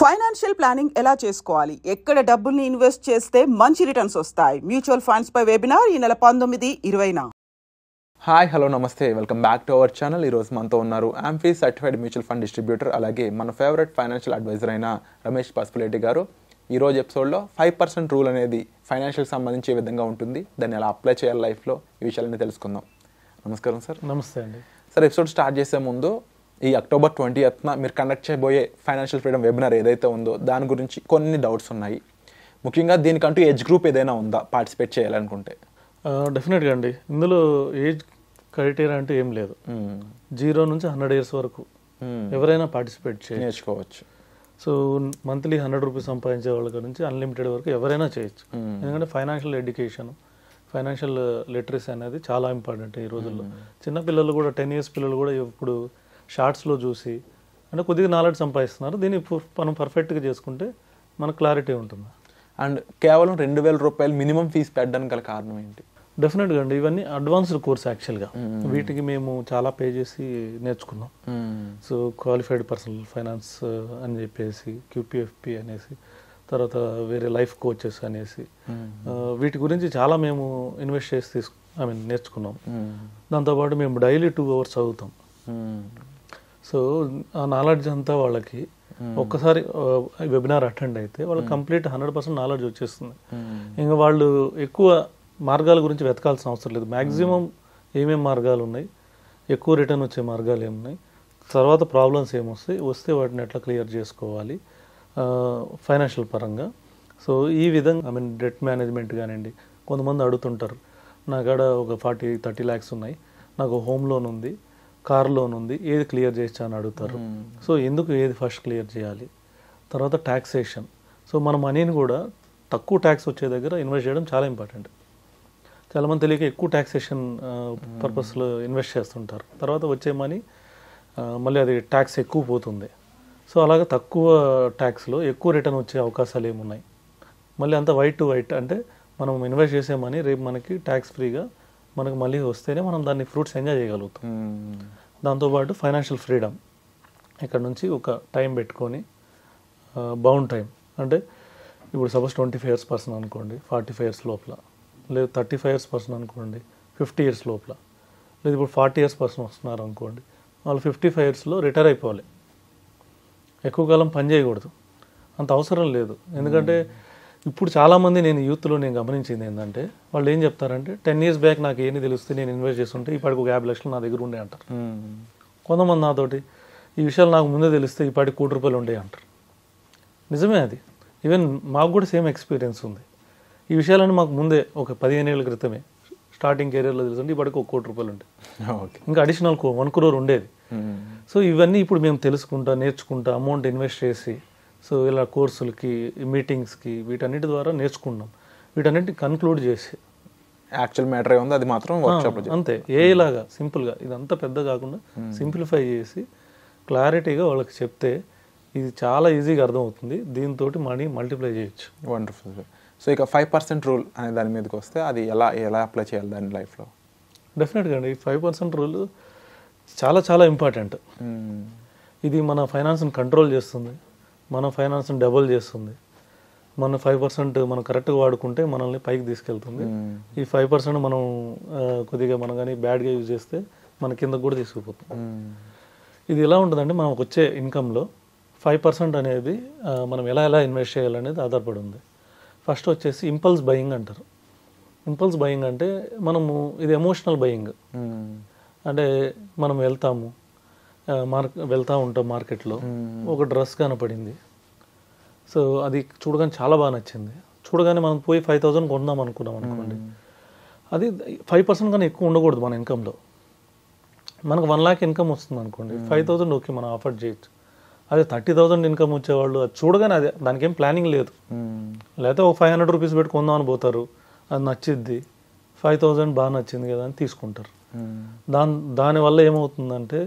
Financial planning ఎలా చేసుకోవాలి, ఎక్కడ డబ్బుల్ని ఇన్వెస్ట్ చేస్తే మంచి రిటర్న్స్ వస్తాయి, మ్యూచువల్ ఫండ్స్ పై వెబినార్ ఈ నెల 19-20న. హాయ్ హలో నమస్తే, welcome back to our channel. ఈరోజు మనతో ఉన్నారు AMFI certified mutual fund distributor, అలాగే మన ఫేవరెట్ ఫైనాన్షియల్ అడ్వైజర్ అయిన రమేష్ పసుపులేటి గారు. ఈరోజు ఎపిసోడ్లో 5% రూల్ అనేది ఫైనాన్షియల్ సంబంధించి ఏ విధంగా ఉంటుంది, దాన్ని ఎలా అప్లై చేయాలి లైఫ్లో, ఈ విషయాలన్నీ తెలుసుకుందాం. నమస్కారం సార్. నమస్తే అండి. సార్, ఎపిసోడ్ స్టార్ట్ చేసే ముందు ఈ October 20th మీరు కండక్ట్ చేయబోయే ఫైనాన్షియల్ ఫ్రీడమ్ వెబినార్ ఏదైతే ఉందో దాని గురించి కొన్ని డౌట్స్ ఉన్నాయి. ముఖ్యంగా దీనికంటూ ఏజ్ గ్రూప్ ఏదైనా ఉందా పార్టిసిపేట్ చేయాలనుకుంటే? డెఫినెట్గా అండి. ఇందులో ఏజ్ క్రైటీరియా అంటే ఏం లేదు. 0 నుంచి 100 years వరకు ఎవరైనా పార్టిసిపేట్ నేర్చుకోవచ్చు. సో మంత్లీ 100 రూపీస్ సంపాదించే వాళ్ళ నుంచి అన్లిమిటెడ్ వరకు ఎవరైనా చేయొచ్చు. ఎందుకంటే ఫైనాన్షియల్ ఎడ్యుకేషన్, ఫైనాన్షియల్ లిటరసీ అనేది చాలా ఇంపార్టెంట్ ఈ రోజుల్లో. చిన్నపిల్లలు కూడా 10 years పిల్లలు కూడా ఇప్పుడు షార్ట్స్లో చూసి అంటే కొద్దిగా నాలెడ్జ్ సంపాదిస్తున్నారు. దీన్ని మనం పర్ఫెక్ట్గా చేసుకుంటే మనకు క్లారిటీ ఉంటుంది. అండ్ కేవలం 2,000 రూపాయలు మినిమం ఫీజు పెట్టడానికి గల కారణం ఏంటి? డెఫినెట్గా అండి, ఇవన్నీ అడ్వాన్స్డ్ కోర్స్ యాక్చువల్గా. వీటికి మేము చాలా పే చేసి నేర్చుకున్నాం. సో క్వాలిఫైడ్ పర్సనల్ ఫైనాన్స్ అని చెప్పేసి, QPFP అనేసి, తర్వాత వేరే లైఫ్ కోచెస్ అనేసి, వీటి గురించి చాలా మేము ఇన్వెస్ట్ చేసి నేర్చుకున్నాం. దాంతోపాటు మేము డైలీ 2 hours చదువుతాం. సో ఆ నాలెడ్జ్ అంతా వాళ్ళకి ఒక్కసారి వెబినార్ అటెండ్ అయితే వాళ్ళకి కంప్లీట్ 100% నాలెడ్జ్ వచ్చేస్తుంది. ఇంకా వాళ్ళు ఎక్కువ మార్గాల గురించి వెతకాల్సిన అవసరం లేదు. మ్యాక్సిమం ఏమేమి మార్గాలు ఉన్నాయి, ఎక్కువ రిటర్న్ వచ్చే మార్గాలు ఏమున్నాయి, తర్వాత ప్రాబ్లమ్స్ వస్తే వాటిని ఎట్లా క్లియర్ చేసుకోవాలి ఫైనాన్షియల్ పరంగా. సో ఈ విధంగా డెట్ మేనేజ్మెంట్ కానివ్వండి. కొంతమంది అడుగుతుంటారు, నా కాడ ఒక 40-30 lakhs ఉన్నాయి, నాకు హోమ్ లోన్ ఉంది, కార్ లోన్ ఉంది, ఏది క్లియర్ చేయొచ్చా అని అడుగుతారు. సో ఎందుకు ఏది ఫస్ట్ క్లియర్ చేయాలి? తర్వాత ట్యాక్సేషన్. సో మన మనీని కూడా తక్కువ ట్యాక్స్ వచ్చే దగ్గర ఇన్వెస్ట్ చేయడం చాలా ఇంపార్టెంట్. చాలామంది తెలియక ఎక్కువ ట్యాక్సేషన్ పర్పస్లో ఇన్వెస్ట్ చేస్తుంటారు. తర్వాత వచ్చే మనీ మళ్ళీ అది ట్యాక్స్ ఎక్కువ పోతుంది. సో అలాగే తక్కువ ట్యాక్స్లో ఎక్కువ రిటర్న్ వచ్చే అవకాశాలు ఏమున్నాయి? మళ్ళీ అంతా వైట్ టు వైట్ అంటే మనం ఇన్వెస్ట్ చేసే మనీ రేపు మనకి ట్యాక్స్ ఫ్రీగా మనకు మళ్ళీ వస్తేనే మనం దాన్ని ఫ్రూట్స్ ఎంజాయ్ చేయగలుగుతాం. దాంతోపాటు ఫైనాన్షియల్ ఫ్రీడమ్. ఇక్కడ నుంచి ఒక టైం పెట్టుకొని, బౌండ్ టైం అంటే ఇప్పుడు సపోజ్ 25 years పర్సన్ అనుకోండి, 45 years లోపల, లేదు 35 years పర్సన్ అనుకోండి, 50 years లోపల, లేదు ఇప్పుడు 40 years పర్సన్ వస్తున్నారు అనుకోండి, వాళ్ళు 55 yearsలో రిటైర్ అయిపోవాలి. ఎక్కువ కాలం పని చేయకూడదు, అంత అవసరం లేదు. ఎందుకంటే ఇప్పుడు చాలామంది నేను యూత్లో గమనించింది ఏంటంటే, వాళ్ళు ఏం చెప్తారంటే 10 years బ్యాక్ నాకు ఏంటి తెలిస్తే నేను ఇన్వెస్ట్ చేస్తుంటే ఇప్పటికి ఒక 50 లక్షలు నా దగ్గర ఉండే అంటారు. కొంతమంది నాతోటి ఈ విషయాలు నాకు ముందే తెలిస్తే ఇప్పటికి ₹1,00,00,000 ఉండే అంటారు. నిజమే అది. ఈవెన్ మాకు కూడా సేమ్ ఎక్స్పీరియన్స్ ఉంది. ఈ విషయాలన్నీ మాకు ముందే ఒక 15 ఏళ్ల క్రితమే స్టార్టింగ్ కెరీర్లో తెలుసుంటే ఇప్పటికి ₹1,00,00,000 ఉండే, ఇంకా అడిషనల్ 1 crore ఉండేది. సో ఇవన్నీ ఇప్పుడు మేము తెలుసుకుంటా, నేర్చుకుంటా, అమౌంట్ ఇన్వెస్ట్ చేసి, సో ఇలా కోర్సులకి, మీటింగ్స్కి, వీటన్నిటి ద్వారా నేర్చుకున్నాం. వీటన్నిటిని కన్క్లూడ్ చేసి యాక్చువల్ మ్యాటర్ ఏముందో అది మాత్రం అంతే ఏలాగా సింపుల్గా, ఇదంతా పెద్ద కాకుండా సింప్లిఫై చేసి క్లారిటీగా వాళ్ళకి చెప్తే ఇది చాలా ఈజీగా అర్థమవుతుంది. దీంతో మనీ మల్టిప్లై చేయొచ్చు. వండర్ఫుల్. సో ఇక 5% రూల్ అనే దాని మీదకి వస్తే అది ఎలా అప్లై చేయాలి దాని లైఫ్లో? డెఫినెట్గా అండి, 5% రూల్ చాలా చాలా ఇంపార్టెంట్. ఇది మన ఫైనాన్స్ని కంట్రోల్ చేస్తుంది, మన ఫైనాన్స్ని డబుల్ చేస్తుంది. మన 5% మనం కరెక్ట్గా వాడుకుంటే మనల్ని పైకి తీసుకెళ్తుంది. ఈ 5% మనం కొద్దిగా మనం కానీ బ్యాడ్గా యూజ్ చేస్తే మన కింద కూడా తీసుకుపోతుంది. ఇది ఎలా ఉంటుందంటే, మనకు వచ్చే ఇన్కంలో 5% అనేది మనం ఎలా ఇన్వెస్ట్ చేయాలనేది ఆధారపడి ఉంది. ఫస్ట్ వచ్చేసి ఇంపల్స్ బయింగ్ అంటారు. ఇంపల్స్ బయింగ్ అంటే ఇది ఎమోషనల్ బయింగ్. అంటే మనం వెళ్తూ ఉంటాం మార్కెట్లో, ఒక డ్రెస్ కనపడింది, సో అది చూడగానే చాలా బాగా నచ్చింది. చూడగానే మనం పోయి 5,000 కొందాం అనుకున్నాం అనుకోండి, అది 5% కన్నా ఎక్కువ ఉండకూడదు మన ఇన్కంలో. మనకు 1 lakh ఇన్కమ్ వస్తుంది అనుకోండి, 5,000 ఓకే మనం ఆఫర్ చేయొచ్చు. అదే 30,000 ఇన్కమ్ వచ్చేవాళ్ళు అది చూడగానే అదే దానికి ఏం ప్లానింగ్ లేదు, లేకపోతే ఒక 500 రూపీస్ పెట్టి కొందామని పోతారు, అది నచ్చిద్ది, 5,000 బాగా నచ్చింది కదా అని తీసుకుంటారు. దానివల్ల ఏమవుతుందంటే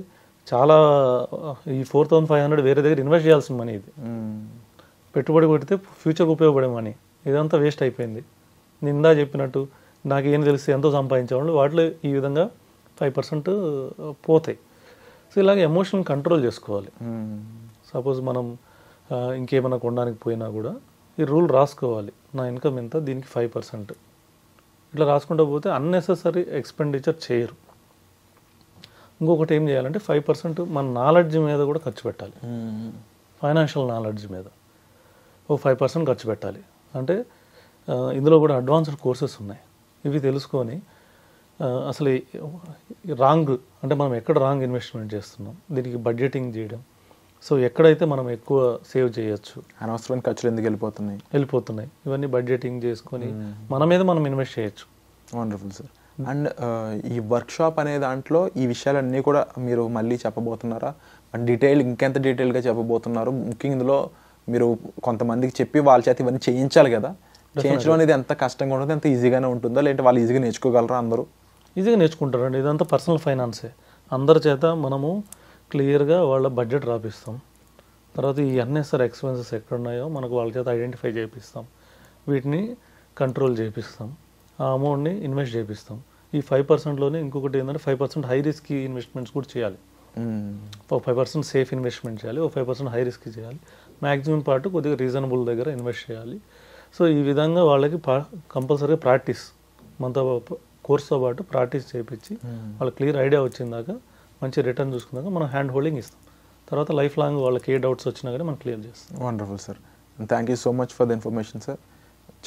చాలా ఈ 4,500 వేరే దగ్గర ఇన్వెస్ట్ చేయాల్సిన మనీ, ఇది పెట్టుబడి పెడితే ఫ్యూచర్కి ఉపయోగపడే మనీ, ఇదంతా వేస్ట్ అయిపోయింది. నిందా చెప్పినట్టు నాకు ఏం తెలిస్తే ఎంతో సంపాదించేవాళ్ళు వాటిలో ఈ విధంగా 5% పోతాయి. సో ఇలాగ ఎమోషన్ కంట్రోల్ చేసుకోవాలి. సపోజ్ మనం ఇంకేమైనా కొనడానికి పోయినా కూడా ఈ రూల్ రాసుకోవాలి, నా ఇన్కమ్ ఎంత, దీనికి 5%. ఇట్లా రాసుకుంటూ పోతే అన్నెసెసరీ ఎక్స్పెండిచర్ చేయరు. ఇంకొకటి ఏం చేయాలంటే 5% మన నాలెడ్జ్ మీద కూడా ఖర్చు పెట్టాలి. ఫైనాన్షియల్ నాలెడ్జ్ మీద 5% ఖర్చు పెట్టాలి. అంటే ఇందులో కూడా అడ్వాన్స్డ్ కోర్సెస్ ఉన్నాయి. ఇవి తెలుసుకొని అసలు రాంగ్ అంటే మనం ఎక్కడ రాంగ్ ఇన్వెస్ట్మెంట్ చేస్తున్నాం, దీనికి బడ్జెటింగ్ చేయడం, సో ఎక్కడైతే మనం ఎక్కువ సేవ్ చేయొచ్చు, అనవసరమైన ఖర్చులు ఎందుకు వెళ్ళిపోతున్నాయి, ఇవన్నీ బడ్జెటింగ్ చేసుకొని మన మీద మనం ఇన్వెస్ట్ చేయొచ్చు. Wonderful sir. అండ్ ఈ వర్క్షాప్ అనే దాంట్లో ఈ విషయాలన్నీ కూడా మీరు మళ్ళీ చెప్పబోతున్నారా? అండ్ ఇంకెంత డీటెయిల్గా చెప్పబోతున్నారు? ముఖ్యంగా ఇందులో మీరు కొంతమందికి చెప్పి వాళ్ళ చేత ఇవన్నీ చేయించాలి కదా, చేయించడం అనేది ఎంత కష్టంగా ఉంటుంది, ఎంత ఈజీగానే ఉంటుందా, లేదంటే వాళ్ళు ఈజీగా నేర్చుకోగలరా? అందరూ ఈజీగా నేర్చుకుంటారండి. ఇదంతా పర్సనల్ ఫైనాన్సే. అందరి చేత మనము క్లియర్గా వాళ్ళ బడ్జెట్ రాపిస్తాం. తర్వాత ఈ అన్నెసరీ ఎక్స్పెన్సెస్ ఎక్కడున్నాయో మనకు వాళ్ళ చేత ఐడెంటిఫై చేపిస్తాం, వీటిని కంట్రోల్ చేపిస్తాం, ఆ అమౌంట్ని ఇన్వెస్ట్ చేపిస్తాం. ఈ 5%లోనే ఇంకొకటి ఏంటంటే 5% హై రిస్క్ ఇన్వెస్ట్మెంట్స్ కూడా చేయాలి. 5% సేఫ్ ఇన్వెస్ట్మెంట్ చేయాలి, 5% హై రిస్క్ చేయాలి, మ్యాక్సిమం పార్ట్ కొద్దిగా రీజనబుల్ దగ్గర ఇన్వెస్ట్ చేయాలి. సో ఈ విధంగా వాళ్ళకి కంపల్సరీగా ప్రాక్టీస్, మనతో కోర్స్తో పాటు ప్రాక్టీస్ చేయించి వాళ్ళకి క్లియర్ ఐడియా వచ్చిందాక మంచి రిటర్న్ చూసుకున్నాక మనం హ్యాండ్ హోల్డింగ్ ఇస్తాం. తర్వాత లైఫ్ లాంగ్ వాళ్ళకి ఏ డౌట్స్ వచ్చినా కానీ మనం క్లియర్ చేస్తాం. Wonderful sir. Thank you so much for the information sir.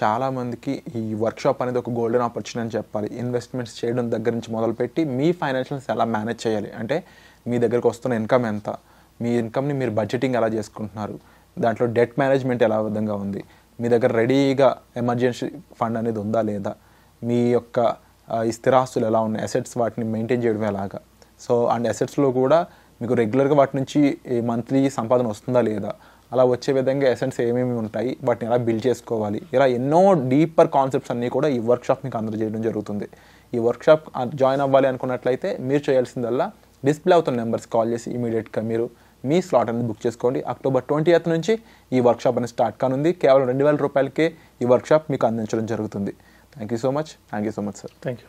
చాలామందికి ఈ వర్క్షాప్ అనేది ఒక గోల్డెన్ ఆపర్చునిటీ అని చెప్పాలి. ఇన్వెస్ట్మెంట్స్ చేయడం దగ్గర నుంచి మొదలుపెట్టి మీ ఫైనాన్షియల్స్ ఎలా మేనేజ్ చేయాలి, అంటే మీ దగ్గరకు వస్తున్న ఇన్కమ్ ఎంత, మీ ఇన్కమ్ని మీరు బడ్జెటింగ్ ఎలా చేసుకుంటున్నారు, దాంట్లో డెట్ మేనేజ్మెంట్ ఎలా విధంగా ఉంది, మీ దగ్గర రెడీగా ఎమర్జెన్సీ ఫండ్ అనేది ఉందా లేదా, మీ యొక్క ఈ స్థిరాస్తులు ఎలా ఉన్నాయి, అసెట్స్ వాటిని మెయింటైన్ చేయడం ఎలాగా, సో అండ్ అసెట్స్లో కూడా మీకు రెగ్యులర్గా వాటి నుంచి మంత్లీ సంపాదన వస్తుందా లేదా, అలా వచ్చే విధంగా అసెట్స్ ఏమేమి ఉంటాయి, వాటిని ఎలా బిల్డ్ చేసుకోవాలి, ఇలా ఎన్నో డీపర్ కాన్సెప్ట్స్ అన్నీ కూడా ఈ వర్క్షాప్ మీకు అందజేయడం జరుగుతుంది. ఈ వర్క్షాప్ జాయిన్ అవ్వాలి అనుకున్నట్లయితే మీరు చేయాల్సిందల్లా డిస్ప్లే అవుతున్న నెంబర్స్ కాల్ చేసి ఇమీడియట్గా మీరు మీ స్లాట్ అనేది బుక్ చేసుకోండి. అక్టోబర్ 20th నుంచి ఈ వర్క్షాప్ అనేది స్టార్ట్ కానుంది. కేవలం 2000 రూపాయలకే ఈ వర్క్షాప్ మీకు అందించడం జరుగుతుంది. Thank you so much sir. Thank you.